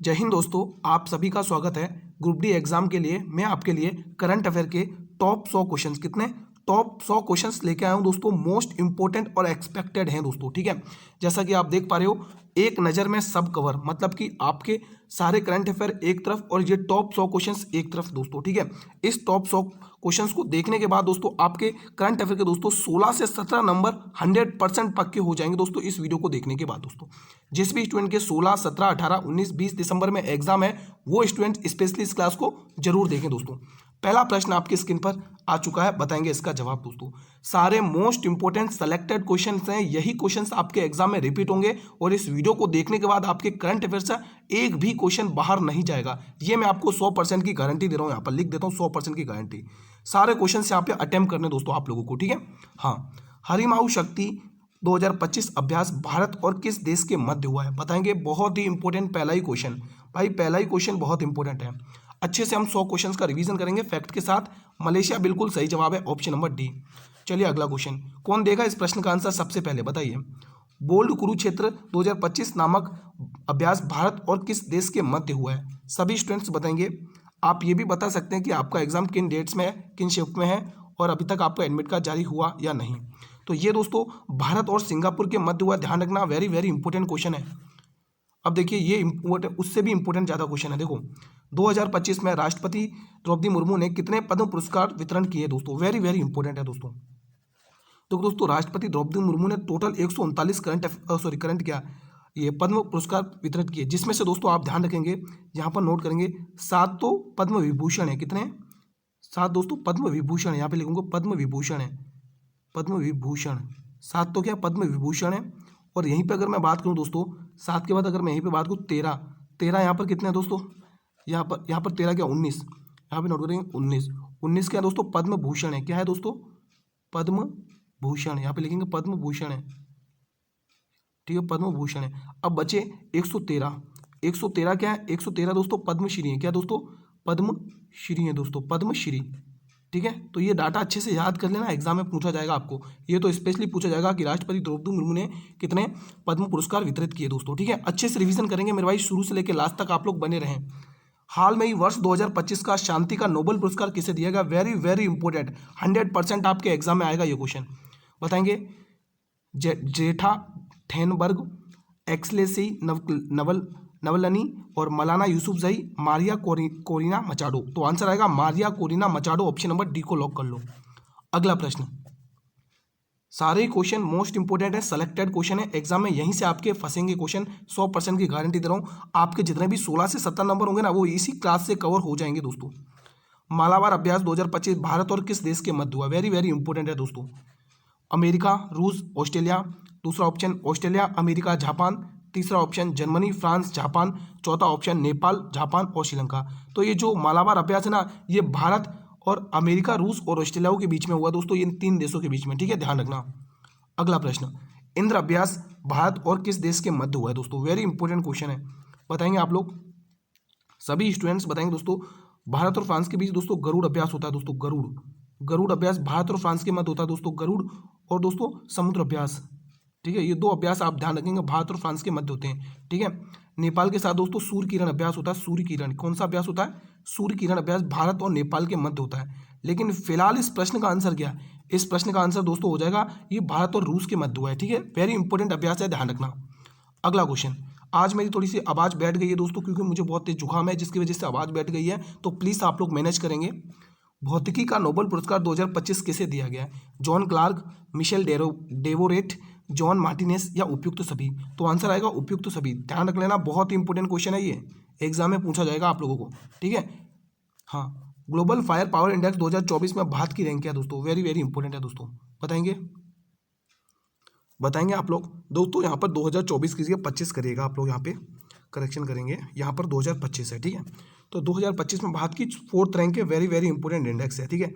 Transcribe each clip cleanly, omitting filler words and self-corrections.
जय हिंद दोस्तों, आप सभी का स्वागत है। ग्रुप डी एग्जाम के लिए मैं आपके लिए करंट अफेयर के टॉप 100 क्वेश्चंस टॉप 100 क्वेश्चंस लेके आया हूं दोस्तों। मोस्ट इंपोर्टेंट और एक्सपेक्टेड हैं दोस्तों, ठीक है। जैसा कि आप देख पा रहे हो, एक नज़र में सब कवर, मतलब कि आपके सारे करंट अफेयर एक तरफ और ये टॉप 100 क्वेश्चंस एक तरफ दोस्तों, ठीक है। इस टॉप 100 क्वेश्चंस को देखने के बाद दोस्तों आपके करंट अफेयर के दोस्तों 16 से 17 नंबर 100% पक्के हो जाएंगे दोस्तों इस वीडियो को देखने के बाद दोस्तों। जिस भी स्टूडेंट के 16, 17, 18, 19, 20 दिसंबर में एग्जाम है, वो स्टूडेंट स्पेशली इस क्लास को जरूर देखें दोस्तों। पहला प्रश्न आपकी स्क्रीन पर आ चुका है, बताएंगे इसका जवाब दोस्तों। सारे मोस्ट इंपोर्टेंट सेलेक्टेड क्वेश्चंस हैं, यही क्वेश्चंस आपके एग्जाम में रिपीट होंगे और इस वीडियो को देखने के बाद आपके करंट अफेयर से एक भी क्वेश्चन बाहर नहीं जाएगा। ये मैं आपको 100% की गारंटी दे रहा हूं, यहां पर लिख देता हूं 100% की गारंटी। सारे क्वेश्चन यहाँ पे अटेम्प्ट करने दोस्तों आप लोगों को, ठीक है। हाँ, हरिमाऊ शक्ति 2025 अभ्यास भारत और किस देश के मध्य हुआ है, बताएंगे। बहुत ही इंपॉर्टेंट पहला ही क्वेश्चन भाई, पहला ही क्वेश्चन बहुत इंपॉर्टेंट है। अच्छे से हम 100 क्वेश्चंस का रिवीजन करेंगे फैक्ट के साथ। मलेशिया बिल्कुल सही जवाब है, ऑप्शन नंबर डी। चलिए अगला क्वेश्चन, कौन देगा इस प्रश्न का आंसर सबसे पहले, बताइए। बोल्ड कुरुक्षेत्र 2025 नामक अभ्यास भारत और किस देश के मध्य हुआ है, सभी स्टूडेंट्स बताएंगे। आप ये भी बता सकते हैं कि आपका एग्जाम किन डेट्स में है, किन शिफ्ट में है और अभी तक आपका एडमिट कार्ड जारी हुआ या नहीं। तो ये दोस्तों भारत और सिंगापुर के मध्य हुआ, ध्यान रखना, वेरी वेरी इंपॉर्टेंट क्वेश्चन है। अब देखिए ये इम्पोर्टेंट, उससे भी इंपॉर्टेंट ज़्यादा क्वेश्चन है। देखो 2025 में राष्ट्रपति द्रौपदी मुर्मू ने कितने पद्म पुरस्कार वितरण किए दोस्तों, वेरी वेरी इंपॉर्टेंट है दोस्तों। तो दोस्तों राष्ट्रपति द्रौपदी मुर्मू ने टोटल 139 करंट क्या ये पद्म पुरस्कार वितरित किए, जिसमें से दोस्तों आप ध्यान रखेंगे, यहाँ पर नोट करेंगे 7 तो पद्म विभूषण है। कितने? 7 दोस्तों पद्म विभूषण है, यहाँ पे लिखूंगा पद्म विभूषण है, पद्म विभूषण 7 तो क्या पद्म विभूषण है। और यहीं पे अगर मैं बात करूं दोस्तों, 7 के बाद अगर मैं यहीं पे बात करूं 13 यहाँ पर कितने हैं दोस्तों, यहाँ पर 13 क्या 19, यहाँ पे नोट करेंगे 19 क्या दोस्तों पद्म भूषण है। क्या है दोस्तों? पद्म भूषण, यहाँ पे लिखेंगे पद्म भूषण है, ठीक है, पद्म भूषण है। अब बचे 113 क्या है, 113 दोस्तों पद्मश्री है। क्या दोस्तों? पद्मश्री है दोस्तों, पद्मश्री, ठीक है। तो ये डाटा अच्छे से याद कर लेना, एग्जाम में पूछा जाएगा आपको। ये तो स्पेशली पूछा जाएगा कि राष्ट्रपति द्रौपदी मुर्मू ने कितने पद्म पुरस्कार वितरित किए दोस्तों, ठीक है। अच्छे से रिवीजन करेंगे मेरे भाई, शुरू से लेकर लास्ट तक आप लोग बने रहें। हाल में ही वर्ष 2025 का शांति का नोबेल पुरस्कार किसे दिया गया, वेरी वेरी इंपॉर्टेंट, 100% आपके एग्जाम में आएगा ये क्वेश्चन, बताएंगे। जेठा थेनबर्ग, एक्सलेसी नवलनी और Malana Yousafzai, Maria Corina Machado. तो आंसर आएगा Maria Corina Machado, option number D को लॉक कर लो। अगला प्रश्न, सारे ही क्वेश्चन मोस्ट इंपोर्टेंट है, सेलेक्टेड क्वेश्चन है, एग्जाम में यहीं से आपके फंसेंगे क्वेश्चन, 100% की गारंटी दे रहा हूं। आपके जितने भी 16 से 17 नंबर होंगे ना, वो इसी क्लास से कवर हो जाएंगे दोस्तों। मालाबार अभ्यास 2025 भारत और किस देश के मध्य हुआ, वेरी वेरी इंपॉर्टेंट है दोस्तों। अमेरिका, रूस, ऑस्ट्रेलिया, दूसरा ऑप्शन ऑस्ट्रेलिया, अमेरिका, जापान, तीसरा ऑप्शन जर्मनी, फ्रांस, जापान, चौथा ऑप्शन नेपाल, जापान और श्रीलंका। तो ये जो मालाबार अभ्यास है ना, ये भारत और अमेरिका, रूस और ऑस्ट्रेलिया के बीच में हुआ दोस्तों, इन 3 देशों के बीच में, ठीक है, ध्यान रखना। अगला प्रश्न, इंद्र अभ्यास भारत और किस देश के मध्य हुआ है दोस्तों, वेरी इंपॉर्टेंट क्वेश्चन है, बताएंगे आप लोग, सभी स्टूडेंट्स बताएंगे दोस्तों। भारत और फ्रांस के बीच दोस्तों गरुड़ अभ्यास होता है दोस्तों, गरुड़ अभ्यास भारत और फ्रांस के मध्य होता है दोस्तों, गरुड़ और दोस्तों समुद्र अभ्यास, ठीक है। ये 2 अभ्यास आप ध्यान रखेंगे, भारत और फ्रांस के मध्य होते हैं, ठीक है। नेपाल के साथ दोस्तों सूर्य किरण अभ्यास होता है, सूर्य किरण, कौन सा अभ्यास होता है? सूर्य किरण अभ्यास भारत और नेपाल के मध्य होता है। लेकिन फिलहाल इस प्रश्न का आंसर क्या है? इस प्रश्न का आंसर दोस्तों हो जाएगा ये भारत और रूस के मध्य हुआ है, ठीक है। वेरी इंपॉर्टेंट अभ्यास है, ध्यान रखना। अगला क्वेश्चन, आज मेरी थोड़ी सी आवाज़ बैठ गई है दोस्तों, क्योंकि मुझे बहुत तेज जुकाम है, जिसकी वजह से आवाज़ बैठ गई है, तो प्लीज़ आप लोग मैनेज करेंगे। भौतिकी का नोबेल पुरस्कार 2025 किसे दिया गया है? John Clarke, Michel Devoret, John Martinis या उपयुक्त सभी? तो आंसर आएगा उपयुक्त सभी, ध्यान रख लेना, बहुत ही इंपॉर्टेंट क्वेश्चन है ये, एग्जाम में पूछा जाएगा आप लोगों को, ठीक है। हाँ, ग्लोबल फायर पावर इंडेक्स 2024 में भारत की रैंक क्या है दोस्तों, वेरी वेरी इंपॉर्टेंट है दोस्तों, बताएंगे आप लोग दोस्तों। यहाँ पर 2024 कीजिए, 25 करिएगा आप लोग, यहाँ पे करेक्शन करेंगे, यहाँ पर 2025 है, ठीक है। तो 2025 में भारत की 4th रैंक है, वेरी वेरी इंपॉर्टेंट इंडेक्स है, ठीक है।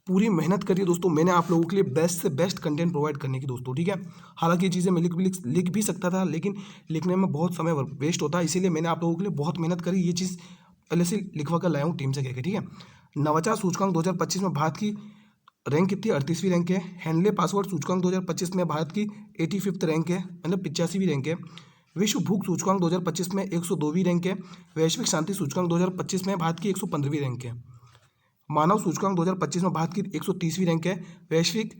पूरी मेहनत करिए दोस्तों, मैंने आप लोगों के लिए बेस्ट से बेस्ट कंटेंट प्रोवाइड करने की दोस्तों, ठीक है। हालांकि ये चीज़ें मैं लिख भी सकता था, लेकिन लिखने में बहुत समय वेस्ट होता है, इसीलिए मैंने आप लोगों के लिए बहुत मेहनत करी, ये चीज़ पहले से लिखवा कर लाया हूँ टीम से कहकर, ठीक है। नवाचार सूचकांक 2025 में भारत की रैंक कितनी, 38वीं रैंक है। हैंडले पासवर्ड सूचकांक 2025 में भारत की 85th रैंक है, मतलब 85वीं रैंक है। विश्व भूख सूचकांक 2025 में 102वीं रैंक है। वैश्विक शांति सूचकांक 2025 में भारत की 115वीं रैंक है। मानव सूचकांक 2025 में भारत की 130वीं रैंक है। वैश्विक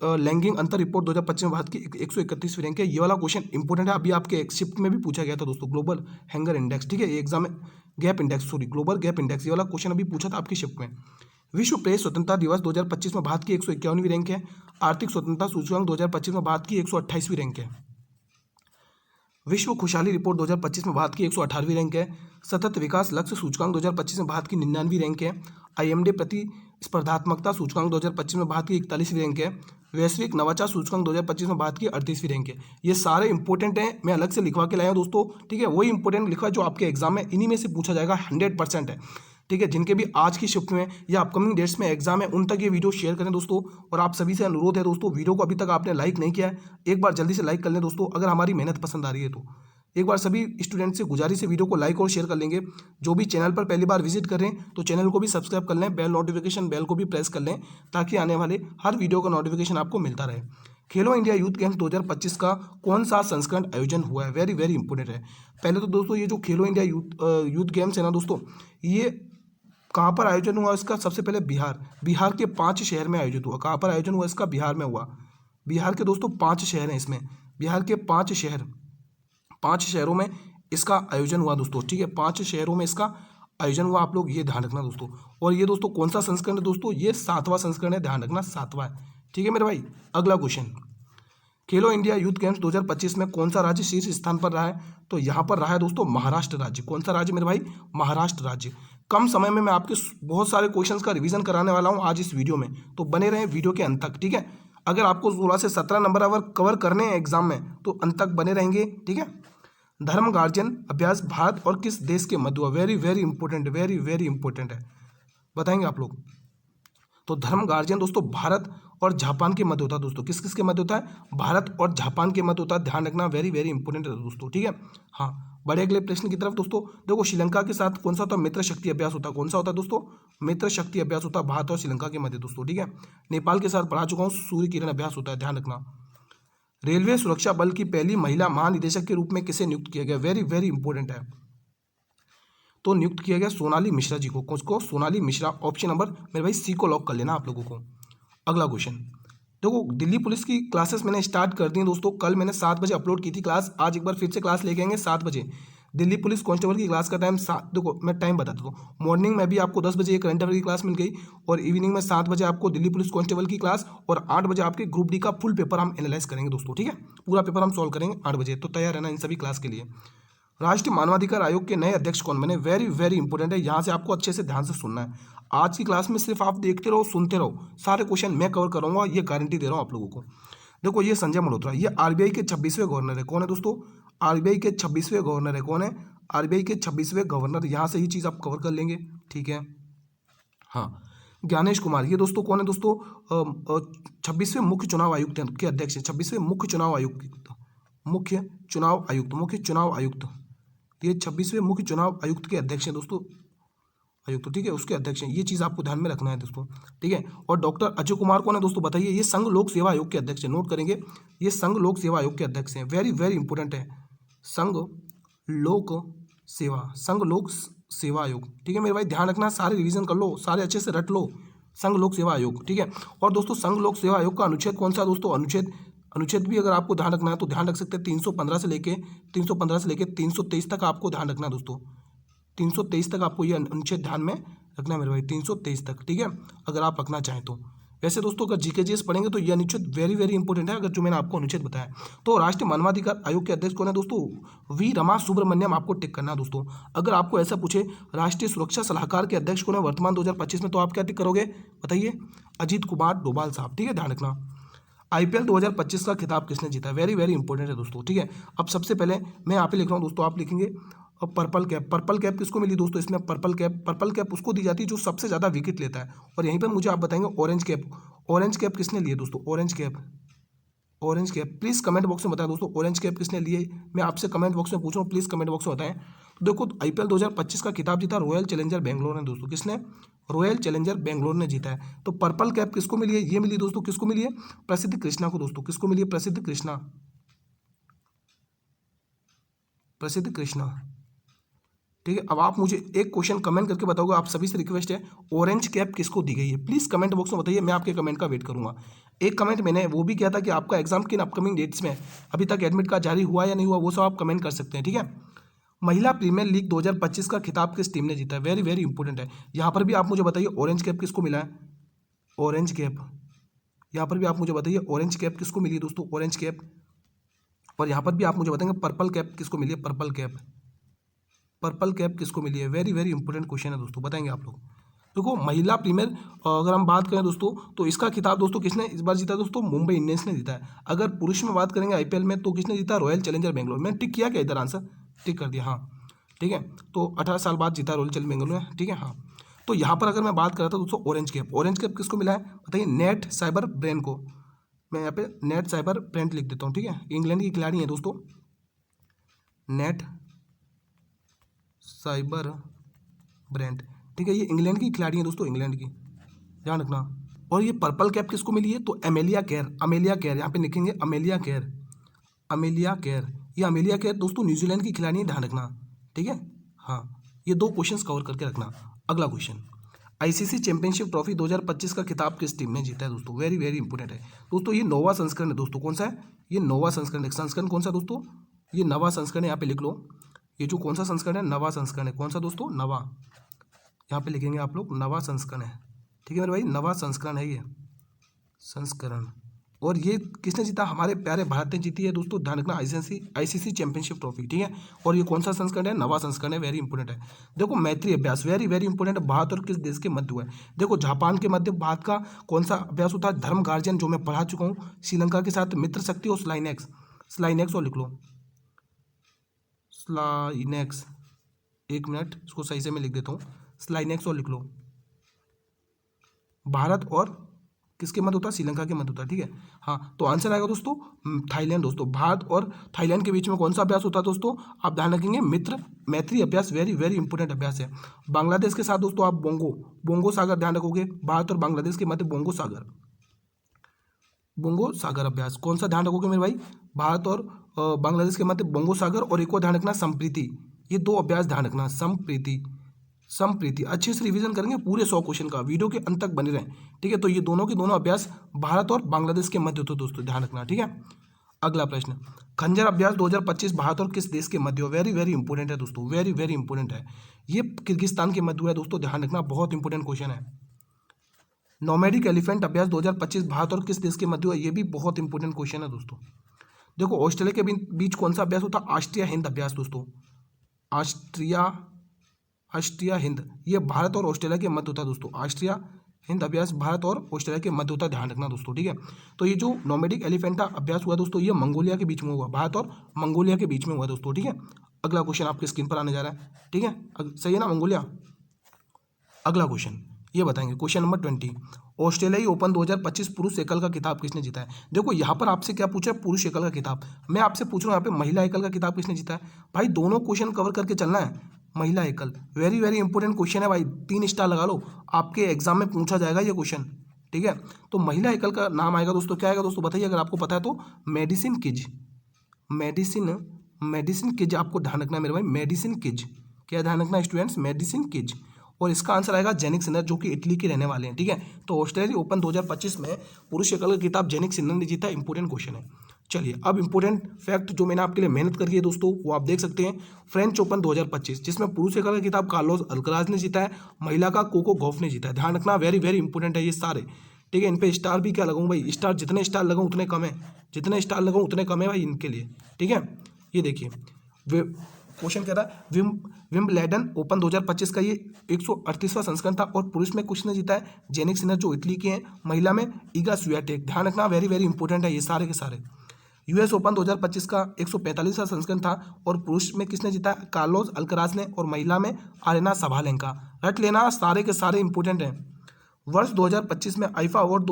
लैंगिक अंतर रिपोर्ट 2025 में भारत की 131वीं रैंक है। ये वाला क्वेश्चन इंपॉर्टेंट है, अभी आपके शिफ्ट में भी पूछा गया था दोस्तों, ग्लोबल हैंगर इंडेक्स, ठीक है, ये एग्जाम में gap index, sorry global gap index, ये वाला क्वेश्चन अभी पूछा था आपकी शिफ्ट में। विश्व प्रेस स्वतंत्रता दिवस 2025 में भारत की 151वीं रैंक है। आर्थिक स्वतंत्रता सूचकांक 2025 में भारत की 128वीं रैंक है। विश्व खुशहाली रिपोर्ट 2025 में भारत की 118वीं रैंक है। सतत विकास लक्ष्य सूचकांक 2025 में भारत की 99वीं रैंक है। IMD प्रतिस्पर्धात्मकता सूचकांक 2025 में भारत की 41वीं रैंक है। वैश्विक नवाचार सूचकांक 2025 में भारत की 38वीं रैंक है। ये सारे इंपॉर्टेंट हैं, मैं अलग से लिखवा के लाया हूं दोस्तों, ठीक है, वही इंपॉर्टेंट लिखा जो आपके एग्जाम में इन्हीं में से पूछा जाएगा, 100% है, ठीक है। जिनके भी आज की शिफ्ट में या अपकमिंग डेट्स में एग्जाम है उन तक ये वीडियो शेयर करें दोस्तों। और आप सभी से अनुरोध है दोस्तों, वीडियो को अभी तक आपने लाइक नहीं किया है, एक बार जल्दी से लाइक कर लें दोस्तों, अगर हमारी मेहनत पसंद आ रही है तो। एक बार सभी स्टूडेंट से गुजारिश है, वीडियो को लाइक और शेयर कर लेंगे। जो भी चैनल पर पहली बार विजिट कर रहे हैं तो चैनल को भी सब्सक्राइब कर लें, बेल नोटिफिकेशन बेल को भी प्रेस कर लें, ताकि आने वाले हर वीडियो का नोटिफिकेशन आपको मिलता रहे। खेलो इंडिया यूथ गेम्स 2025 का कौन सा संस्करण आयोजन हुआ है, वेरी वेरी इंपॉर्टेंट है। पहले तो दोस्तों ये जो खेलो इंडिया यूथ गेम्स है ना दोस्तों, ये कहाँ पर आयोजन हुआ इसका, सबसे पहले बिहार के 5 शहर में आयोजित हुआ। कहाँ पर आयोजन हुआ इसका, बिहार में हुआ। बिहार के दोस्तों 5 शहर हैं इसमें, बिहार के 5 शहरों में इसका आयोजन हुआ दोस्तों, ठीक है, 5 शहरों में इसका आयोजन हुआ, आप लोग ये ध्यान रखना दोस्तों। और ये दोस्तों कौन सा संस्करण है दोस्तों, ये 7वां संस्करण है, ध्यान रखना 7वां है, ठीक है मेरे भाई। अगला क्वेश्चन, खेलो इंडिया यूथ गेम्स 2025 में कौन सा राज्य शीर्ष स्थान पर रहा है, तो यहाँ पर रहा है दोस्तों महाराष्ट्र राज्य। कौन सा राज्य मेरे भाई, महाराष्ट्र राज्य। कम समय में मैं आपके बहुत सारे क्वेश्चंस का रिवीजन कराने वाला हूँ आज इस वीडियो में, तो बने रहें वीडियो के अंत तक, ठीक है। अगर आपको 16 से 17 नंबर अगर कवर करने हैं एग्जाम में तो अंत तक बने रहेंगे, ठीक है। धर्म गार्जियन अभ्यास भारत और किस देश के मध्य हुआ, very very important, very very important है, बताएंगे आप लोग। तो धर्म गार्जियन दोस्तों भारत और जापान के मध्य होता है दोस्तों, किस किस के मध्य होता है, भारत और जापान के मध्य होता है, ध्यान रखना, वेरी वेरी इंपॉर्टेंट है दोस्तों, ठीक है। हाँ, बड़े अगले प्रश्न की तरफ दोस्तों। देखो श्रीलंका के साथ कौन सा होता है, मित्र शक्ति अभ्यास होता है। कौन सा होता है दोस्तों, मित्र शक्ति अभ्यास होता है भारत और श्रीलंका के मध्य दोस्तों, ठीक है। नेपाल के साथ पढ़ा चुका हूँ, सूर्य किरण अभ्यास होता है, ध्यान रखना। रेलवे सुरक्षा बल की पहली महिला महानिदेशक के रूप में किसे नियुक्त किया गया, वेरी वेरी इंपॉर्टेंट है, तो नियुक्त किया गया सोनाली मिश्रा जी को। किसको, सोनाली मिश्रा। ऑप्शन नंबर मेरे भाई सी को लॉक कर लेना आप लोगों को। अगला क्वेश्चन, देखो दिल्ली पुलिस की क्लासेस मैंने स्टार्ट कर दी हैं दोस्तों, कल मैंने 7 बजे अपलोड की थी क्लास, आज एक बार फिर से क्लास लेके आएंगे 7 बजे। दिल्ली पुलिस कांस्टेबल की क्लास का टाइम 7, देखो मैं टाइम बताता हूँ। मॉर्निंग में भी आपको 10 बजे करंट अफेयर की क्लास मिल गई, और इवनिंग में 7 बजे आपको दिल्ली पुलिस कांस्टेबल की क्लास, और 8 बजे आपके ग्रुप डी का फुल पेपर हम एनालाइज करेंगे दोस्तों, ठीक है। पूरा पेपर हम सॉल्व करेंगे 8 बजे, तो तैयार रहना इन सभी क्लास के लिए। राष्ट्रीय मानवाधिकार आयोग के नए अध्यक्ष कौन बने, वेरी वेरी इंपॉर्टेंट है, यहाँ से आपको अच्छे से ध्यान से सुनना है। आज की क्लास में सिर्फ आप देखते रहो, सुनते रहो, सारे क्वेश्चन मैं कवर करूंगा, ये गारंटी दे रहा हूँ आप लोगों को। देखो ये संजय मल्होत्रा, ये आरबीआई के 26वें गवर्नर है। कौन है दोस्तों, आरबीआई के 26वें गवर्नर है। कौन है, आरबीआई के 26वें गवर्नर, यहाँ से ही चीज़ आप कवर कर लेंगे, ठीक है। हाँ, ज्ञानेश कुमार, ये दोस्तों कौन है दोस्तों, 26वें मुख्य चुनाव आयुक्त के अध्यक्ष हैं, 26वें मुख्य चुनाव आयुक्त, मुख्य चुनाव आयुक्त, ये 26वें मुख्य चुनाव आयुक्त के अध्यक्ष हैं दोस्तों, आयुक्त, ठीक है, उसके अध्यक्ष हैं। ये चीज़ आपको ध्यान में रखना है दोस्तों, ठीक है। और डॉक्टर अजय कुमार कौन है दोस्तों, बताइए, ये संघ लोक सेवा आयोग के अध्यक्ष हैं, नोट करेंगे, ये संघ लोक सेवा आयोग के अध्यक्ष हैं, वेरी वेरी इंपॉर्टेंट है, संघ लोक सेवा आयोग, ठीक है मेरे भाई, ध्यान रखना, सारे रिवीजन कर लो, सारे अच्छे से रट लो, संघ लोक सेवा आयोग, ठीक है। और दोस्तों संघ लोक सेवा आयोग का अनुच्छेद कौन सा दोस्तों, अनुच्छेद भी अगर आपको ध्यान रखना है तो ध्यान रख सकते हैं, 315 से लेके 323 तक आपको ध्यान रखना है दोस्तों, 323 तक आपको ये अनुच्छेद ध्यान में रखना है मेरे भाई, 323 तक, ठीक है, अगर आप रखना चाहें तो। वैसे दोस्तों अगर जीकेजीएस पढ़ेंगे तो ये अनुच्छेद वेरी वेरी इंपॉर्टेंट है, अगर जो मैंने आपको अनुच्छेद बताया। तो राष्ट्रीय मानवाधिकार आयोग के अध्यक्ष कौन है दोस्तों, वी रमा सुब्रमण्यम, आपको टिक करना है दोस्तों। अगर आपको ऐसा पूछे राष्ट्रीय सुरक्षा सलाहकार के अध्यक्ष कौन है वर्तमान 2025 में, तो आप क्या टिक करोगे, बताइए, अजीत कुमार डोभाल साहब, ठीक है, ध्यान रखना। आईपीएल 2025 का खिताब किसने जीता, वेरी वेरी इंपॉर्टेंट है दोस्तों, ठीक है। अब सबसे पहले मैं यहाँ पे लिख रहा हूँ दोस्तों, आप लिखेंगे पर्पल कैप किसको मिली दोस्तों, इसमें पर्पल कैप उसको दी जाती है जो सबसे ज़्यादा विकेट लेता है। और यहीं पर मुझे आप बताएंगे ऑरेंज कैप किसने लिए दोस्तों, orange cap please comment box में बताएं दोस्तों, ऑरेंज कैप किसने लिए, मैं आपसे कमेंट बॉक्स में पूछ रहा हूँ, प्लीज़ कमेंट बॉक्स में बताएं। तो देखो आईपीएल 2025 का खिताब जीता रॉयल चैलेंजर बेंगलोर ने दोस्तों, किसने, रॉयल चैलेंजर बेंगलोर ने जीता है। तो पर्पल कैप किसको मिली है, ये मिली दोस्तों, किसको मिली है, प्रसिद्ध कृष्णा को दोस्तों, किसको मिली है, प्रसिद्ध कृष्णा, प्रसिद्ध कृष्णा। ठीक है, अब आप मुझे एक क्वेश्चन कमेंट करके बताओगे, आप सभी से रिक्वेस्ट है, ऑरेंज कैप किसको दी गई है? प्लीज़ कमेंट बॉक्स में बताइए, मैं आपके कमेंट का वेट करूंगा। एक कमेंट मैंने वो भी किया था कि आपका एग्जाम किन अपकमिंग डेट्स में अभी तक एडमिट कार्ड जारी हुआ या नहीं हुआ, वो सब आप कमेंट कर सकते हैं। ठीक है, महिला प्रीमियर लीग 2025 का खिताब किस टीम ने जीता है? वेरी वेरी इंपॉर्टेंट है। यहाँ पर भी आप मुझे बताइए ऑरेंज कैप किसको मिला है? ऑरेंज कैप, यहाँ पर भी आप मुझे बताइए ऑरेंज कैप किसको मिली है दोस्तों? Orange cap. और यहाँ पर भी आप मुझे बताएंगे पर्पल कैप किसको मिली है? पर्पल कैप, पर्पल कैप किसको मिली है? वेरी वेरी इंपॉर्टेंट क्वेश्चन है दोस्तों, बताएंगे आप लोग। देखो महिला प्रीमियर अगर हम बात करें दोस्तों, तो इसका खिताब दोस्तों किसने इस बार जीता है दोस्तों? मुंबई इंडियंस ने जीता है। अगर पुरुष में बात करेंगे आईपीएल में, तो किसने जीता? Royal challenger Bangalore. मैंने टिक किया क्या इधर? आंसर टिक कर दिया, हाँ। ठीक है, तो 18 साल बाद जीता रॉयल चैलेंजर बेंगलोर में। ठीक है, हाँ। तो यहाँ पर अगर मैं बात कर रहा था दोस्तों ऑरेंज कैप, ऑरेंज कैप किसको मिला है बताइए? नेट साइबर ब्रेन को। मैं यहाँ पे नेट साइबर ब्रेंट लिख देता हूँ। ठीक है, इंग्लैंड की खिलाड़ी है दोस्तों, नेट साइबर ब्रेंट। ठीक है, ये इंग्लैंड की खिलाड़ी है दोस्तों, इंग्लैंड की, ध्यान रखना। और ये पर्पल कैप किसको मिली है? तो अमेलिया केयर, अमेलिया केयर, यहाँ पे लिखेंगे अमेलिया केयर, अमेलिया केयर। ये अमेलिया केयर दोस्तों न्यूजीलैंड की खिलाड़ी है, ध्यान रखना। ठीक है, हाँ। ये दो क्वेश्चंस कवर करके रखना। अगला क्वेश्चन, आईसीसी चैंपियनशिप ट्रॉफी 2025 का खिताब किस टीम ने जीता है दोस्तों? वेरी वेरी इंपॉर्टेंट है दोस्तों, ये नोवा संस्करण है दोस्तों। कौन सा है? ये नोवा संस्करण है। संस्करण कौन सा दोस्तों? ये नवा संस्करण है, यहाँ पे लिख लो। ये जो कौन सा संस्करण है? नवा संस्करण है। कौन सा दोस्तों? नवा, यहाँ पे लिखेंगे आप लोग, नवा संस्करण है। ठीक है मेरे भाई, नवा संस्करण है ये, संस्करण। और ये किसने जीता? हमारे प्यारे भारत ने जीती है दोस्तों, ध्यान रखना, आईसीसी चैंपियनशिप ट्रॉफी। ठीक है, और ये कौन सा संस्करण है? नवा संस्करण है, वेरी इंपॉर्टेंट है। देखो मैत्री अभ्यास, वेरी वेरी इंपॉर्टेंट है। भारत और किस देश के मध्य हुआ है? देखो जापान के मध्य भारत का कौन सा अभ्यास होता है? धर्म गार्जियन, जो मैं पढ़ा चुका हूँ। श्रीलंका के साथ मित्र शक्ति और स्लाइनेक्स, स्लाइनेक्स और लिख लो, स्लाइनेक्स। एक मिनट, इसको सही से मैं लिख देता हूँ, स्लाइनेक्स और लिख लो। भारत और किसके मध्य होता है? श्रीलंका के मध्य होता है। ठीक है, हाँ। तो आंसर आएगा दोस्तों थाईलैंड दोस्तों। भारत और थाईलैंड के बीच में कौन सा अभ्यास होता है दोस्तों? आप ध्यान रखेंगे, मित्र मैत्री अभ्यास, वेरी वेरी इंपॉर्टेंट अभ्यास है। बांग्लादेश के साथ दोस्तों आप बोंगो, बोंगो सागर ध्यान रखोगे। भारत और बांग्लादेश के मध्य बोंगो सागर, बोंगो सागर अभ्यास। कौन सा ध्यान रखोगे मेरे भाई? भारत और बांग्लादेश के मध्य बोंगो सागर, और एक और ध्यान रखना संप्रीति। ये दो अभ्यास ध्यान रखना, संप्रीति, संप्रीति। अच्छे से रिवीजन करेंगे पूरे 100 क्वेश्चन का, वीडियो के अंत तक बने रहें। ठीक है, तो ये दोनों के दोनों अभ्यास भारत और बांग्लादेश के मध्य होते दोस्तों, ध्यान रखना। ठीक है, अगला प्रश्न, खंजर अभ्यास 2025 भारत और किस देश के मध्य हो? वेरी वेरी इंपॉर्टेंट है दोस्तों, वेरी वेरी इंपॉर्टेंट है। ये किर्गिस्तान के मध्य है दोस्तों, ध्यान रखना, बहुत इंपॉर्टेंट क्वेश्चन है। नोमैडिक एलिफेंट अभ्यास 2025 भारत और किस देश के मध्य हुआ? ये भी बहुत इंपॉर्टेंट क्वेश्चन है दोस्तों। देखो ऑस्ट्रेलिया के बीच कौन सा अभ्यास होता है? ऑस्ट्रिया हिंद अभ्यास दोस्तों, ऑस्ट्रिया हिंद। ये भारत और ऑस्ट्रेलिया के मध्य होता है दोस्तों, ऑस्ट्रिया हिंद अभ्यास भारत और ऑस्ट्रेलिया के मध्य होता है, ध्यान रखना दोस्तों। ठीक है, तो ये जो नोमैडिक एलिफेंटा अभ्यास हुआ दोस्तों, ये मंगोलिया के बीच में हुआ, भारत और मंगोलिया के बीच में हुआ दोस्तों। ठीक है, अगला क्वेश्चन आपके स्क्रीन पर आने जा रहा है। ठीक है, सही है ना, मंगोलिया। अगला क्वेश्चन ये बताएंगे, क्वेश्चन नंबर 20, ऑस्ट्रेलियाई ओपन 2025 पुरुष एकल का खिताब किसने जीता है? देखो यहाँ पर आपसे क्या पूछा है? पुरुष एकल का खिताब। मैं आपसे पूछ रहा हूँ यहाँ पे महिला एकल का खिताब किसने जीता है? भाई दोनों क्वेश्चन कवर करके चलना है। महिला एकल, वेरी वेरी इंपॉर्टेंट क्वेश्चन है भाई, 3 स्टार लगा लो, आपके एग्जाम में पूछा जाएगा ये क्वेश्चन। ठीक है, तो महिला एकल का नाम आएगा दोस्तों, क्या आएगा दोस्तों बताइए, अगर आपको पता है तो। मेडिसिन किज, मेडिसिन किज आपको ध्यान रखना है मेरे भाई, मेडिसिन किज। क्या ध्यान रखना है स्टूडेंट्स? मेडिसिन किज। और इसका आंसर आएगा जेनिक सिन्नर, जो कि इटली के रहने वाले हैं। ठीक है, तो ऑस्ट्रेलिया ओपन 2025 में पुरुष एकल का खिताब जेनिक सिन्नर ने जीता, इंपॉर्टेंट क्वेश्चन है। चलिए अब इंपॉर्टेंट फैक्ट जो मैंने आपके लिए मेहनत करी है दोस्तों, वो आप देख सकते हैं। फ्रेंच ओपन 2025 जिसमें पुरुष एकल का खिताब कार्लोस अल्कराज ने जीता है, महिला का कोको गॉफ ने जीता है, ध्यान रखना, वेरी वेरी इंपॉर्टेंट है ये सारे। ठीक है, इन पे स्टार भी क्या लगाऊं भाई? स्टार जितने स्टार लगाऊं उतने कम है, जितने स्टार लगाऊं उतने कम है भाई इनके लिए। ठीक है, ये देखिए क्वेश्चन कह रहा है विम्बलेडन ओपन 2025 का ये 138वां संस्करण था, और पुरुष में कुछ ने जीता है? जेनिक सिन्नर जो इटली के हैं, महिला में ईगा स्वियाटेक, ध्यान रखना, वेरी वेरी इंपॉर्टेंट है ये सारे के सारे। यूएस ओपन 2025 का 145वां संस्करण था, और पुरुष में किसने जीता? कार्लोस अल्कराज ने, और महिला में आरेना सभालेंका। रट लेना, सारे के सारे इंपॉर्टेंट हैं। वर्ष 2025 में आईफा अवार्ड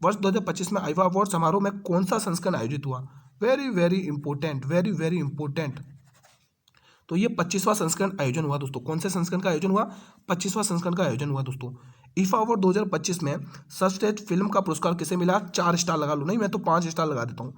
वर्ष 2025 में आईफा अवार्ड समारोह में कौन सा संस्करण आयोजित हुआ? Very very important, very very important. तो ये 25वां संस्करण आयोजन हुआ दोस्तों। कौन से संस्करण का आयोजन हुआ? 25वां संस्करण का आयोजन हुआ दोस्तों। ईफा अवार्ड 2025 में सर्वश्रेष्ठ फिल्म का पुरस्कार किसे मिला? 4 स्टार लगा लो, नहीं मैं तो 5 स्टार लगा देता हूँ।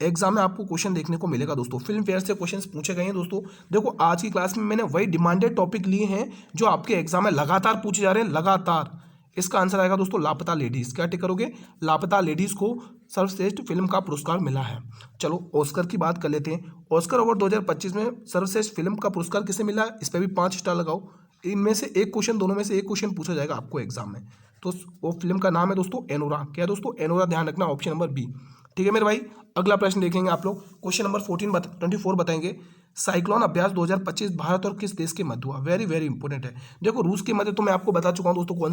एग्जाम में आपको क्वेश्चन देखने को मिलेगा दोस्तों, फिल्म फेयर से क्वेश्चंस पूछे गए हैं दोस्तों। देखो आज की क्लास में मैंने वही डिमांडेड टॉपिक लिए हैं जो आपके एग्जाम में लगातार पूछे जा रहे हैं, लगातार। इसका आंसर आएगा दोस्तों लापता लेडीज। क्या टिक करोगे? लापता लेडीज को सर्वश्रेष्ठ फिल्म का पुरस्कार मिला है। चलो ऑस्कर की बात कर लेते हैं। ऑस्कर अवार्ड 2025 में सर्वश्रेष्ठ फिल्म का पुरस्कार किसे मिला है? इस पर भी 5 स्टार लगाओ। इनमें से एक क्वेश्चन, दोनों में से एक क्वेश्चन पूछा जाएगा आपको एग्जाम में। तो वो फिल्म का नाम है दोस्तों एनोरा। क्या है दोस्तों? एनोरा। ध्यान रखना, ऑप्शन नंबर बी। ठीक है मेरे भाई, अगला प्रश्न देखेंगे आप लोग। क्वेश्चन नंबर 24 बताएंगे। साइक्लोन अभ्यास 2025 भारत और किस देश के मध्य हुआ? वेरी वेरी इंपॉर्टेंट है। देखो रूस के मध्य तो मैं आपको बता चुका हूं दोस्तों। कौन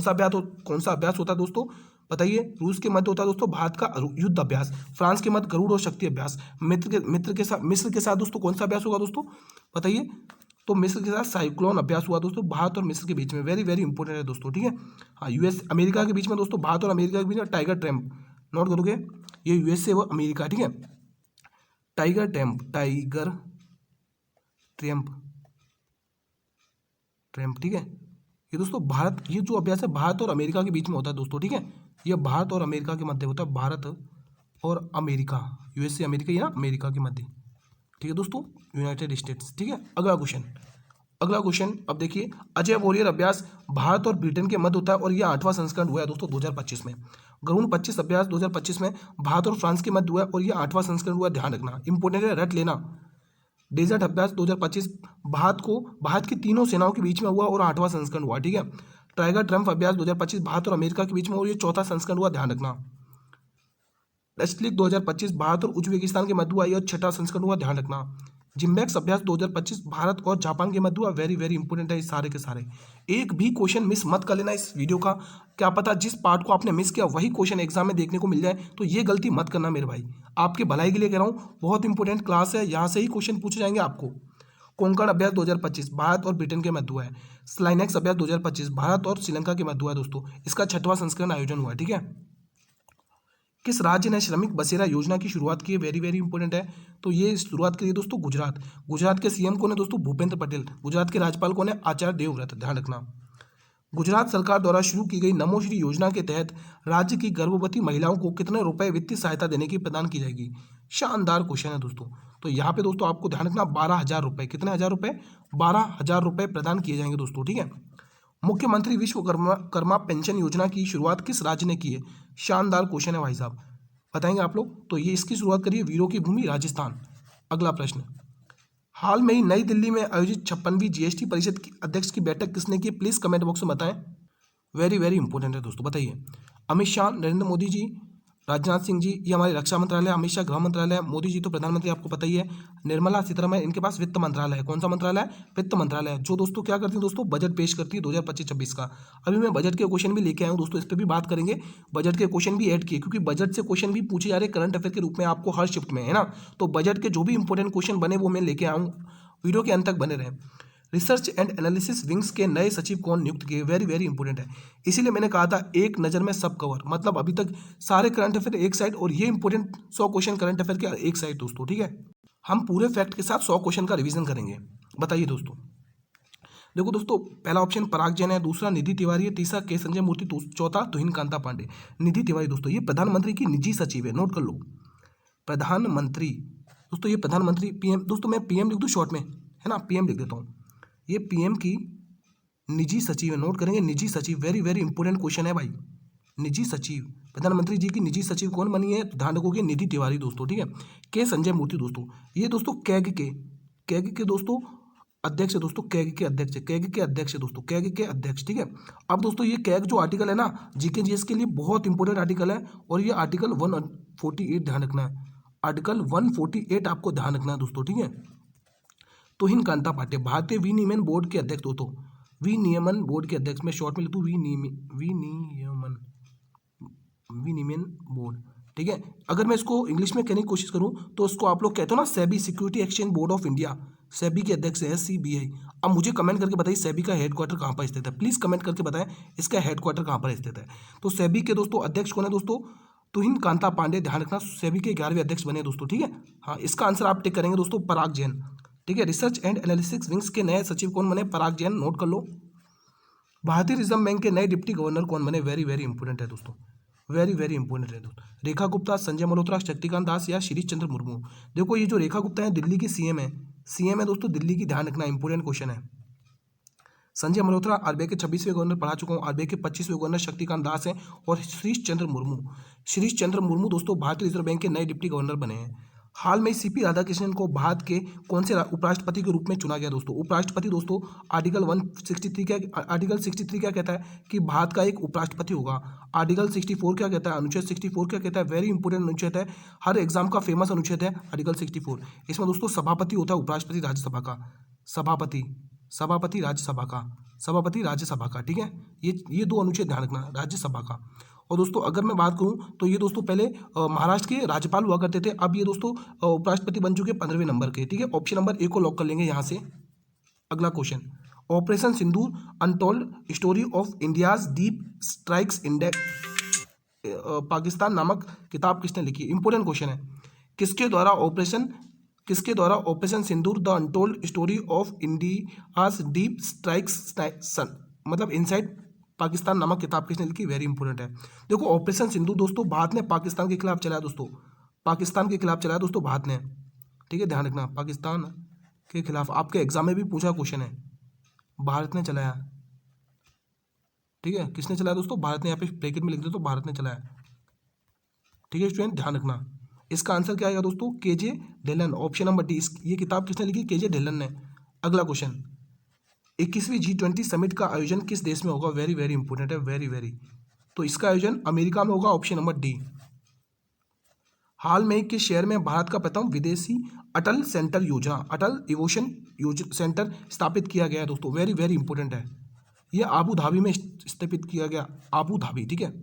सा अभ्यास होता है दोस्तों? बताइए। रूस के मध्य होता है दोस्तों भारत का युद्ध अभ्यास। फ्रांस के मध्य गरुड़ और शक्ति अभ्यास। मिस्र के साथ दोस्तों कौन सा अभ्यास होगा दोस्तों? बताइए। तो मिस्र के साथ साइक्लोन अभ्यास हुआ दोस्तों, भारत और मिस्र के बीच में। वेरी वेरी इंपॉर्टेंट है दोस्तों। ठीक है। हाँ, यूएस अमेरिका के बीच में दोस्तों, भारत और अमेरिका के बीच में टाइगर ट्रैम्प। नोट करोगे, ये यूएसए व अमेरिका। ठीक है। Tiger tramp. ठीक है। ये दोस्तों भारत, ये जो अभ्यास है भारत और अमेरिका के बीच में होता है दोस्तों। ठीक है। ये भारत और अमेरिका के मध्य होता है, भारत और अमेरिका। यूएसए अमेरिका, या अमेरिका के मध्य। ठीक है दोस्तों, यूनाइटेड स्टेट्स। ठीक है। अगला क्वेश्चन अब देखिए। अजय वॉरियर अभ्यास भारत और ब्रिटेन के मध्य होता है और यह 8वां संस्करण हुआ है दोस्तों 2025 में। गरुण 25 अभ्यास 2025 में भारत और फ्रांस के मध्य हुआ है और यह 8वां संस्करण हुआ है। ध्यान रखना, इंपॉर्टेंट है, रट लेना। डेजर्ट अभ्यास 2025 भारत की तीनों सेनाओं के बीच में हुआ और 8वां संस्करण हुआ। ठीक है। टाइगर ट्रम्प अभ्यास 2025 भारत और अमेरिका के बीच में और ये 4था संस्करण हुआ। ध्यान रखना। वेस्ट लीग 2025 भारत और उज्बेकिस्तान के मध्य हुआ, यह 6ठा संस्करण हुआ। ध्यान रखना। जिम्बैक्स अभ्यास 2025 भारत और जापान के मध्य हुआ। वेरी वेरी इंपॉर्टेंट है, इस सारे के सारे। एक भी क्वेश्चन मिस मत कर लेना इस वीडियो का। क्या पता जिस पार्ट को आपने मिस किया वही क्वेश्चन एग्जाम में देखने को मिल जाए, तो ये गलती मत करना मेरे भाई। आपके भलाई के लिए कह रहा हूँ, बहुत इंपॉर्टेंट क्लास है, यहाँ से ही क्वेश्चन पूछे जाएंगे आपको। कोंकण अभ्यास 2025 भारत और ब्रिटेन के मध्य हुआ है। स्लाइनेक्स अभ्यास 2025 भारत और श्रीलंका के मध्य हुआ है दोस्तों। इसका 6वां संस्करण आयोजन हुआ है। ठीक है। किस राज्य ने श्रमिक बसेरा योजना की शुरुआत की है? वेरी वेरी इंपॉर्टेंट है। तो ये शुरुआत करी है दोस्तों गुजरात। गुजरात के सीएम कौन है दोस्तों? भूपेंद्र पटेल। गुजरात के राज्यपाल कौन है? आचार्य देवव्रत। ध्यान रखना। गुजरात सरकार द्वारा शुरू की गई नमोश्री योजना के तहत राज्य की गर्भवती महिलाओं को कितने रुपए वित्तीय सहायता देने की प्रदान की जाएगी? शानदार क्वेश्चन है दोस्तों। तो यहाँ पे दोस्तों आपको ध्यान रखना, 12,000 रुपए। कितने हजार रुपए? 12,000 रुपए प्रदान किए जाएंगे दोस्तों। ठीक है। मुख्यमंत्री विश्वकर्मा पेंशन योजना की शुरुआत किस राज्य ने की है? शानदार क्वेश्चन है भाई साहब, बताएंगे आप लोग। तो ये इसकी शुरुआत करिए वीरों की भूमि राजस्थान। अगला प्रश्न। हाल में ही नई दिल्ली में आयोजित 56वीं जीएसटी परिषद की अध्यक्ष की बैठक किसने की? प्लीज कमेंट बॉक्स में बताएं। वेरी वेरी इंपॉर्टेंट है दोस्तों, बताइए। अमित शाह, नरेंद्र मोदी जी, राजनाथ सिंह जी, ये हमारे रक्षा मंत्रालय, अमित शाह गृह मंत्रालय, मोदी जी तो प्रधानमंत्री आपको पता ही है, निर्मला सीतारमण इनके पास वित्त मंत्रालय है। कौन सा मंत्रालय है? वित्त मंत्रालय, जो दोस्तों क्या करती है दोस्तों? बजट पेश करती है 2025-26 का। अभी मैं बजट के क्वेश्चन भी लेके आया हूँ दोस्तों, इस पर भी बात करेंगे। बजट के क्वेश्चन भी ऐड किए, क्योंकि बजट से क्वेश्चन भी पूछे जा रहे करंट अफेयर के रूप में आपको हर शिफ्ट में, है ना। तो बजट के जो भी इंपॉर्टेंट क्वेश्चन बने वो मैं लेके आया हूँ, वीडियो के अंत तक बने रहे। रिसर्च एंड एनालिसिस विंग्स के नए सचिव कौन नियुक्त किए? वेरी वेरी इंपॉर्टेंट है, इसीलिए मैंने कहा था एक नज़र में सब कवर। मतलब अभी तक सारे करंट अफेयर एक साइड और ये इंपॉर्टेंट 100 क्वेश्चन करंट अफेयर के एक साइड दोस्तों। ठीक है। हम पूरे फैक्ट के साथ 100 क्वेश्चन का रिवीजन करेंगे। बताइए दोस्तों। देखो दोस्तों, पहला ऑप्शन पराग जैन है, दूसरा निधि तिवारी है, तीसरा के संजय मूर्ति, चौथा तुहिन कांता पांडे। निधि तिवारी दोस्तों ये प्रधानमंत्री की निजी सचिव है, नोट कर लो। प्रधानमंत्री दोस्तों, ये प्रधानमंत्री पीएम, दोस्तों मैं पीएम लिख दूँ शॉर्ट में, है ना, पीएम लिख देता हूँ। ये पीएम की निजी सचिव है, नोट करेंगे निजी सचिव। वेरी वेरी इंपॉर्टेंट क्वेश्चन है भाई, निजी सचिव। प्रधानमंत्री जी की निजी सचिव कौन बनी है? ध्यान रखोगे, निधि तिवारी दोस्तों। ठीक है। के संजय मूर्ति दोस्तों, ये दोस्तों कैग के दोस्तों अध्यक्ष है दोस्तों, कैग के अध्यक्ष है दोस्तों, कैग के अध्यक्ष। ठीक है। अब दोस्तों ये कैग जो आर्टिकल है ना, जीके जीएस के लिए बहुत इंपॉर्टेंट आर्टिकल है, और ये आर्टिकल 148 ध्यान रखना है, आर्टिकल 148 आपको ध्यान रखना है दोस्तों। ठीक है। तुहिन कांता पांडे भारतीय विनियमन बोर्ड के अध्यक्ष दोस्तों, विनियमन बोर्ड के अध्यक्ष, मैं शॉर्ट में लिखूँ विनियमन बोर्ड। ठीक है। अगर मैं इसको इंग्लिश में कहने की कोशिश करूं तो इसको आप लोग कहते हो ना SEBI, security exchange board of India, SEBI के अध्यक्ष है SCBI। अब मुझे कमेंट करके बताइए सेबी का हेडक्वार्टर कहाँ पर स्थित है? प्लीज कमेंट करके बताएं इसका हेडक्वार्टर कहाँ पर स्थित है। तो सेबी के दोस्तों अध्यक्ष कौन है दोस्तों? तुहिन कांता पांडे। ध्यान रखना, सेबी के 11वें अध्यक्ष बने दोस्तों। ठीक है। हाँ, इसका आंसर आप टिक करेंगे दोस्तों, पराग जैन। ठीक है। रिसर्च एंड एनालिसिस विंग्स के नए सचिव कौन बने? पराग जैन, नोट कर लो। भारतीय रिजर्व बैंक के नए डिप्टी गवर्नर कौन बने? वेरी वेरी इंपॉर्टेंट है दोस्तों। वेरी वेरी इंपॉर्टेंट है दोस्तों। रेखा गुप्ता, संजय मल्होत्रा, शक्तिकांत दास या शिरीष चंद्र मुर्मू। देखो ये जो रेखा गुप्ता है दिल्ली की सीएम है, सीएम है दोस्तों दिल्ली की, ध्यान रखना इंपॉर्टेंट क्वेश्चन है। संजय मल्होत्रा आरबीआई के 26वें गवर्नर पढ़ा चुका हूँ, आरबीआई के 25वें गवर्नर शक्तिकांत दास हैं, और शिरीष चंद्र मुर्मू, शिरीष चंद्र मुर्मू दोस्तों भारतीय रिजर्व बैंक के नए डिप्टी गवर्नर बने हैं। हाल में सीपी राधाकृष्णन को भारत के कौन से उपराष्ट्रपति के रूप में चुना गया दोस्तों? उपराष्ट्रपति दोस्तों आर्टिकल 163 क्या, आर्टिकल 63 क्या कहता है कि भारत का एक उपराष्ट्रपति होगा। आर्टिकल 64 क्या कहता है, अनुच्छेद 64 क्या कहता है, वेरी इंपॉर्टेंट अनुच्छेद है, हर एग्जाम का फेमस अनुच्छेद है आर्टिकल 64। इसमें दोस्तों सभापति होता है उपराष्ट्रपति राज्यसभा का, सभापति, सभापति राज्यसभा का, सभापति राज्यसभा का, ठीक है। ये दो अनुच्छेद ध्यान रखना, राज्यसभा का। और दोस्तों अगर मैं बात करूं तो ये दोस्तों पहले महाराष्ट्र के राज्यपाल हुआ करते थे, अब ये दोस्तों उपराष्ट्रपति बन चुके 15वें नंबर के, ठीक है। ऑप्शन नंबर ए को लॉक कर लेंगे यहाँ से। अगला question, operation Sindoor untold story of India's deep strikes index Pakistan नामक किताब किसने लिखी? इंपॉर्टेंट क्वेश्चन है। किसके द्वारा operation Sindoor the untold story of India's deep strikes मतलब इनसाइड पाकिस्तान नामक किताब किसने लिखी? वेरी इंपॉर्टेंट है। देखो ऑपरेशन सिंदूर दोस्तों भारत ने पाकिस्तान के खिलाफ चलाया दोस्तों, पाकिस्तान के खिलाफ चलाया दोस्तों भारत ने, ठीक है, ध्यान रखना, पाकिस्तान के खिलाफ। आपके एग्जाम में भी पूछा क्वेश्चन है, भारत ने चलाया, ठीक है। किसने चलाया दोस्तों? भारत ने, यहाँ पे ब्रैकेट में लिख दो तो भारत ने चलाया, ठीक है स्टूडेंट, ध्यान रखना। इसका आंसर क्या आएगा दोस्तों? KJ Dhillon, option number D. ये किताब किसने लिखी? केजे ढिल्लन ने। अगला क्वेश्चन, 21वीं G20 समिट का आयोजन किस देश में होगा? वेरी वेरी इंपॉर्टेंट है, वेरी वेरी। तो इसका आयोजन अमेरिका में होगा, ऑप्शन नंबर डी। हाल में किस शहर में भारत का प्रथम विदेशी अटल सेंटर योजना, अटल इवोशन सेंटर स्थापित किया गया है दोस्तों? वेरी वेरी इंपॉर्टेंट है। यह आबू धाबी में स्थापित किया गया, आबू धाबी, ठीक है,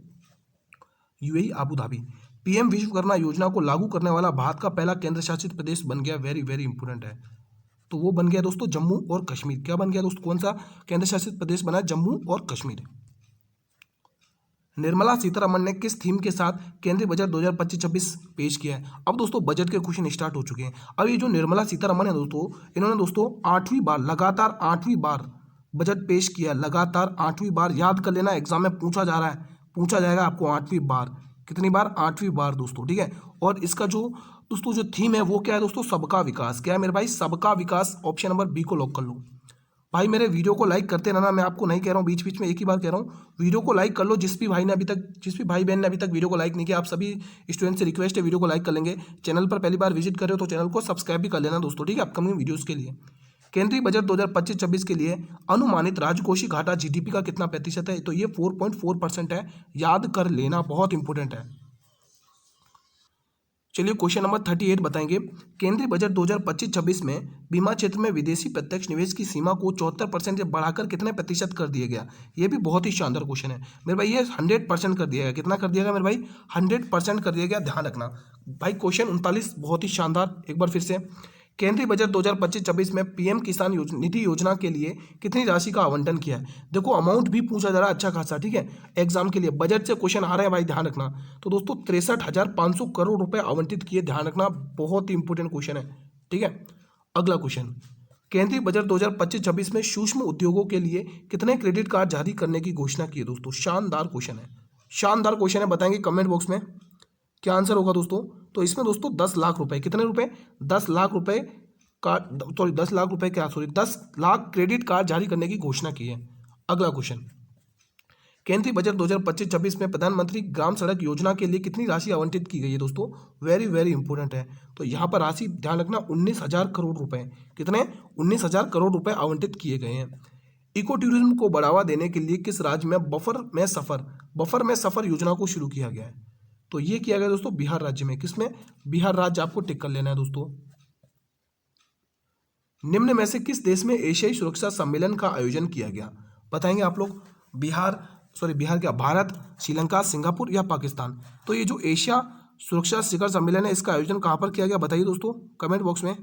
UAE Abu Dhabi. PM Vishwakarma योजना को लागू करने वाला भारत का पहला केंद्र शासित प्रदेश बन गया, वेरी वेरी इंपॉर्टेंट है। तो वो बन गया दोस्तों जम्मू और कश्मीर। क्या बन गया दोस्तों? कौन सा केंद्र शासित प्रदेश बना? जम्मू और कश्मीर। निर्मला सीतारमण ने किस थीम के साथ केंद्रीय बजट 2025-26 पेश किया है? अब दोस्तों बजट के क्वेश्चन स्टार्ट हो चुके हैं। अब ये जो निर्मला सीतारमण है दोस्तों, इन्होंने दोस्तों 8वीं बार, लगातार 8वीं बार बजट पेश किया, लगातार 8वीं बार। याद कर लेना, एग्जाम में पूछा जा रहा है, पूछा जाएगा आपको 8वीं बार। कितनी बार? 8वीं बार दोस्तों, ठीक है। और इसका जो दोस्तों जो थीम है वो क्या है दोस्तों? सबका विकास। क्या है मेरे भाई? सबका विकास। ऑप्शन नंबर बी को लॉक कर लो। भाई मेरे वीडियो को लाइक करते रहना, मैं आपको नहीं कह रहा हूँ, बीच बीच में एक ही बार कह रहा हूँ, वीडियो को लाइक कर लो। जिस भी भाई बहन ने अभी तक वीडियो को लाइक नहीं किया, आप सभी स्टूडेंट से रिक्वेस्ट है वीडियो को लाइक कर लेंगे। चैनल पर पहली बार विजिट कर रहे हो तो चैनल को सब्सक्राइब भी कर लेना दोस्तों, ठीक है, अपकमिंग वीडियोज़ के लिए। केंद्रीय बजट 2025-26 के लिए अनुमानित राजकोषीय घाटा जीडीपी का कितना प्रतिशत है? तो ये 4.4% है, याद कर लेना, बहुत इंपॉर्टेंट है। चलिए क्वेश्चन नंबर 38 बताएंगे। केंद्रीय बजट 2025-26 में बीमा क्षेत्र में विदेशी प्रत्यक्ष निवेश की सीमा को 74% से बढ़ाकर कितने प्रतिशत कर दिया गया? ये भी बहुत ही शानदार क्वेश्चन है मेरे भाई। ये 100% कर दिया गया। कितना कर दिया गया मेरे भाई? 100% कर दिया गया, ध्यान रखना भाई। क्वेश्चन 39 बहुत ही शानदार, एक बार फिर से। केंद्रीय बजट 2025-26 में पीएम किसान निधि योजना के लिए कितनी राशि का आवंटन किया है? देखो अमाउंट भी पूछा जा रहा है अच्छा खासा, ठीक है, एग्जाम के लिए बजट से क्वेश्चन आ रहे हैं भाई, ध्यान रखना। तो दोस्तों 63,500 करोड़ रुपए आवंटित किए, ध्यान रखना, बहुत ही इंपॉर्टेंट क्वेश्चन है, ठीक है। अगला क्वेश्चन, केंद्रीय बजट 2025-26 में सूक्ष्म उद्योगों के लिए कितने क्रेडिट कार्ड जारी करने की घोषणा की है दोस्तों? शानदार क्वेश्चन है, शानदार क्वेश्चन है, बताएंगे कमेंट बॉक्स में क्या आंसर होगा दोस्तों। तो इसमें दोस्तों 10 लाख रुपए, कितने रुपए? 10 लाख रुपए का, सॉरी 10 लाख रुपए क्या, सॉरी 10 लाख क्रेडिट कार्ड जारी करने की घोषणा की है। अगला क्वेश्चन, केंद्रीय बजट 2025-26 में प्रधानमंत्री ग्राम सड़क योजना के लिए कितनी राशि आवंटित की गई है दोस्तों? वेरी वेरी इंपॉर्टेंट है। तो यहाँ पर राशि ध्यान रखना, 19,000 करोड़ रुपए। कितने? 19,000 करोड़ रुपए आवंटित किए गए हैं। इको टूरिज्म को बढ़ावा देने के लिए किस राज्य में बफर में सफर योजना को शुरू किया गया है? तो ये किया गया दोस्तों बिहार राज्य में। किसमें? बिहार राज्य, आपको टिक कर लेना है दोस्तों। निम्न में से किस देश में एशियाई सुरक्षा सम्मेलन का आयोजन किया गया? बताएंगे आप लोग। बिहार क्या, भारत, श्रीलंका, सिंगापुर या पाकिस्तान? तो ये जो एशिया सुरक्षा शिखर सम्मेलन है, इसका आयोजन कहां पर किया गया बताइए दोस्तों कमेंट बॉक्स में।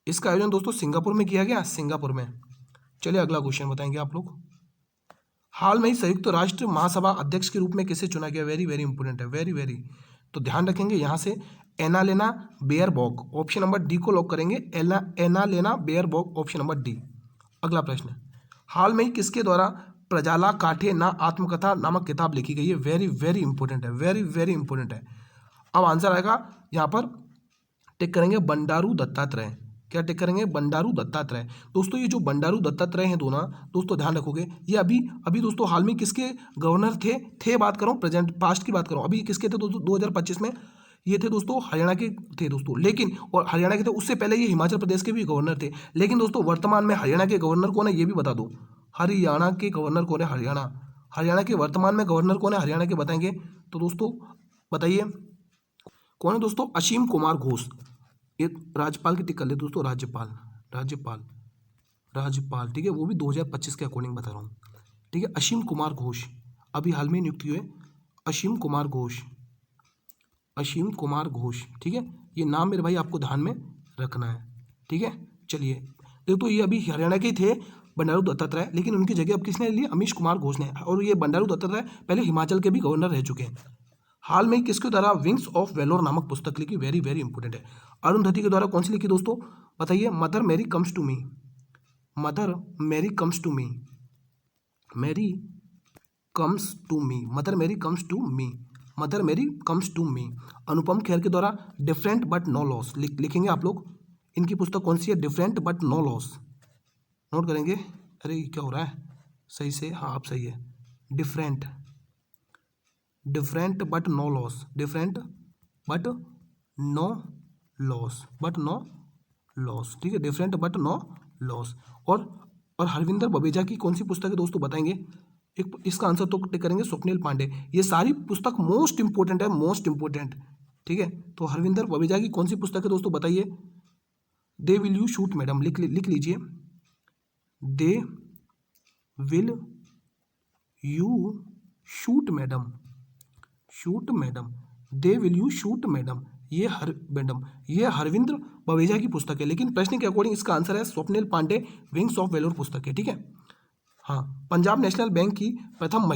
इसका आयोजन दोस्तों सिंगापुर में किया गया, सिंगापुर में। चलिए अगला क्वेश्चन बताएंगे आप लोग। हाल में ही संयुक्त राष्ट्र महासभा अध्यक्ष के रूप में किसे चुना गया? वेरी वेरी इंपॉर्टेंट है, वेरी वेरी। तो ध्यान रखेंगे यहाँ से Annalena Baerbock, option number D को लॉक करेंगे। Annalena Baerbock, option number D. अगला प्रश्न, हाल में ही किसके द्वारा प्रजाला काठे ना आत्मकथा नामक किताब लिखी गई है? वेरी वेरी इंपॉर्टेंट है, वेरी वेरी इंपॉर्टेंट है। अब आंसर आएगा यहाँ पर, टिक करेंगे बंडारू दत्तात्रेय। क्या टिक करेंगे? बंडारू दत्तात्रेय। दोस्तों ये जो बंडारू दत्तात्रेय हैं दोनों, दोस्तों ध्यान रखोगे, ये अभी अभी दोस्तों हाल में किसके गवर्नर थे बात करो, प्रेजेंट पास्ट की बात करो, अभी किसके थे दोस्तों 2025 में? ये थे दोस्तों हरियाणा के थे दोस्तों, लेकिन और हरियाणा के थे, उससे पहले ये हिमाचल प्रदेश के भी गवर्नर थे। लेकिन दोस्तों वर्तमान में हरियाणा के गवर्नर कौन है ये भी बता दो। हरियाणा के गवर्नर कौन है? हरियाणा के वर्तमान में गवर्नर कौन है हरियाणा के, बताएंगे तो दोस्तों बताइए कौन है दोस्तों? असीम कुमार घोष। ये राज्यपाल की टिक कर ले दोस्तों, राज्यपाल, ठीक है, वो भी 2025 के अकॉर्डिंग बता रहा हूँ, ठीक है। असीम कुमार घोष अभी हाल में नियुक्त हुए, असीम कुमार घोष, ठीक है। ये नाम मेरे भाई आपको ध्यान में रखना है, ठीक है। चलिए देखो, ये अभी हरियाणा के थे बंडारू दत्तात्रेय, लेकिन उनकी जगह अब किसने ली? अमीश कुमार घोष ने। और ये बंडारू दत्तात्रेय पहले हिमाचल के भी गवर्नर रह चुके हैं। हाल में किसके द्वारा विंग्स ऑफ वेलोर नामक पुस्तक लिखी? वेरी वेरी इंपॉर्टेंट है। अरुंधति के द्वारा कौन सी लिखी दोस्तों? बताइए। मदर मेरी कम्स टू मी, मदर मेरी कम्स टू मी, मेरी कम्स टू मी, मदर मेरी कम्स टू मी, मदर मेरी comes to me. Anupam Kher के द्वारा डिफरेंट बट नो लॉस लिखेंगे आप लोग। इनकी पुस्तक कौन सी है? Different but no loss. नोट करेंगे। अरे क्या हो रहा है? सही से, हाँ आप सही है। Different but no loss, different but no loss, ठीक है, डिफरेंट बट नो लॉस। और हरविंदर बवेजा की कौन सी पुस्तक है दोस्तों, बताएंगे। एक इसका आंसर तो टिक करेंगे स्वप्निल पांडे। ये सारी पुस्तक मोस्ट इंपोर्टेंट है, मोस्ट इंपोर्टेंट, ठीक है। तो हरविंदर बवेजा की कौन सी पुस्तक है दोस्तों, बताइए। They will you shoot madam, लिख लीजिए। They will you shoot madam, they will you shoot madam, ये हरविंद्र बवेजा की पुस्तक है। लेकिन प्रश्न के अकॉर्डिंग इसका आंसर है स्वप्निल पांडे, विंग्स ऑफ वेलोर पुस्तक है, ठीक है। हाँ, पंजाब नेशनल बैंक की प्रथम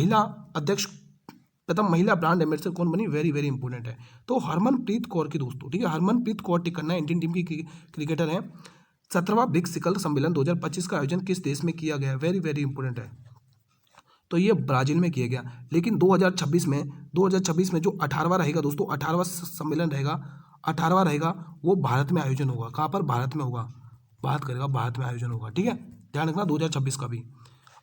महिला ब्रांड एम्बेसडर कौन बनी? वेरी वेरी इंपॉर्टेंट है। तो हरमनप्रीत कौर की दोस्तों, ठीक है, हरमनप्रीत कौर टिक करना है, इंडियन टीम की क्रिकेटर है। 17वां ब्रिक्स शिखर सम्मेलन 2025 का आयोजन किस देश में किया गया? वेरी वेरी इंपॉर्टेंट है। तो ये ब्राजील में किया गया। लेकिन 2026 में जो 18वां रहेगा दोस्तों, 18वां सम्मेलन रहेगा, वो भारत में आयोजन होगा। कहाँ पर? भारत में होगा, भारत में आयोजन होगा, ठीक है। ध्यान रखना 2026 का भी।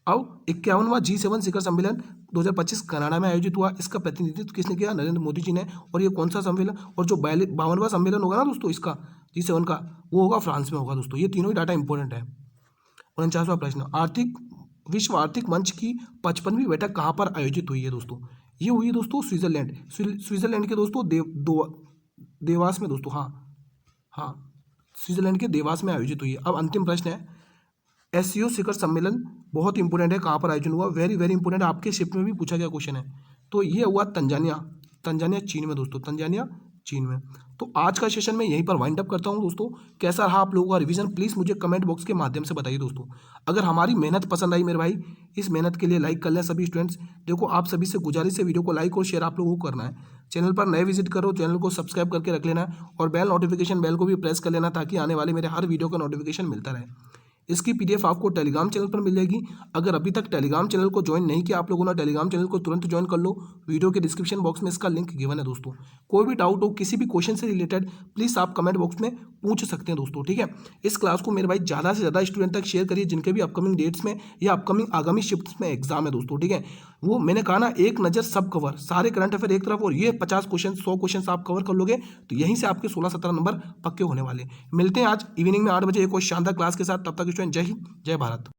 अब 51वां G7 शिखर सम्मेलन 2025 कनाडा में आयोजित हुआ। इसका प्रतिनिधित्व किसने किया? नरेंद्र मोदी जी ने। और ये कौन सा सम्मेलन? और जो 52वां सम्मेलन होगा ना दोस्तों इसका G7 का, वो होगा फ्रांस में होगा दोस्तों। ये तीनों ही डाटा इंपॉर्टेंट है। 49वां प्रश्न, विश्व आर्थिक मंच की 55वीं बैठक कहाँ पर आयोजित हुई है दोस्तों? ये हुई है दोस्तों स्विट्जरलैंड के दोस्तों देवास में दोस्तों। हाँ, स्विट्जरलैंड के देवास में आयोजित हुई है। अब अंतिम प्रश्न है, SCO शिखर सम्मेलन बहुत इंपॉर्टेंट है, कहाँ पर आयोजन हुआ? वेरी वेरी इंपॉर्टेंट है, आपके शिफ्ट में भी पूछा गया क्वेश्चन है। तो ये हुआ तंजानिया चीन में दोस्तों, तंजानिया चीन में। तो आज का सेशन मैं यहीं पर वाइंड अप करता हूं दोस्तों। कैसा रहा आप लोगों का रिवीजन, प्लीज़ मुझे कमेंट बॉक्स के माध्यम से बताइए दोस्तों। अगर हमारी मेहनत पसंद आई मेरे भाई, इस मेहनत के लिए लाइक कर लें सभी स्टूडेंट्स। देखो आप सभी से गुजारिश है, वीडियो को लाइक और शेयर आप लोगों को करना है। चैनल पर नए विजिट करो, चैनल को सब्सक्राइब करके रख लेना और नोटिफिकेशन बेल को भी प्रेस कर लेना, ताकि आने वाले मेरे हर वीडियो का नोटिफिकेशन मिलता रहे। इसकी PDF आपको टेलीग्राम चैनल पर मिल जाएगी। अगर अभी तक टेलीग्राम चैनल को ज्वाइन नहीं किया आप लोगों ने, टेलीग्राम चैनल को तुरंत ज्वाइन कर लो। वीडियो के डिस्क्रिप्शन बॉक्स में इसका लिंक गिवन है दोस्तों। कोई भी डाउट हो, किसी भी क्वेश्चन से रिलेटेड, प्लीज़ आप कमेंट बॉक्स में पूछ सकते हैं दोस्तों, ठीक है। इस क्लास को मेरे भाई ज़्यादा से ज़्यादा स्टूडेंट तक शेयर करिए, जिनके भी अपकमिंग डेट्स में या अपकमिंग आगामी शिफ्ट्स में एग्जाम है दोस्तों, ठीक है। वो मैंने कहा ना, एक नज़र सब कवर, सारे करंट अफेयर एक तरफ, और ये 50 क्वेश्चन 100 क्वेश्चन आप कवर कर लोगे तो यहीं से आपके 16-17 नंबर पक्के होने वाले। मिलते हैं आज इवनिंग में 8 बजे एक और शानदार क्लास के साथ। तब तक स्टूडेंट जय हिंद, जय भारत।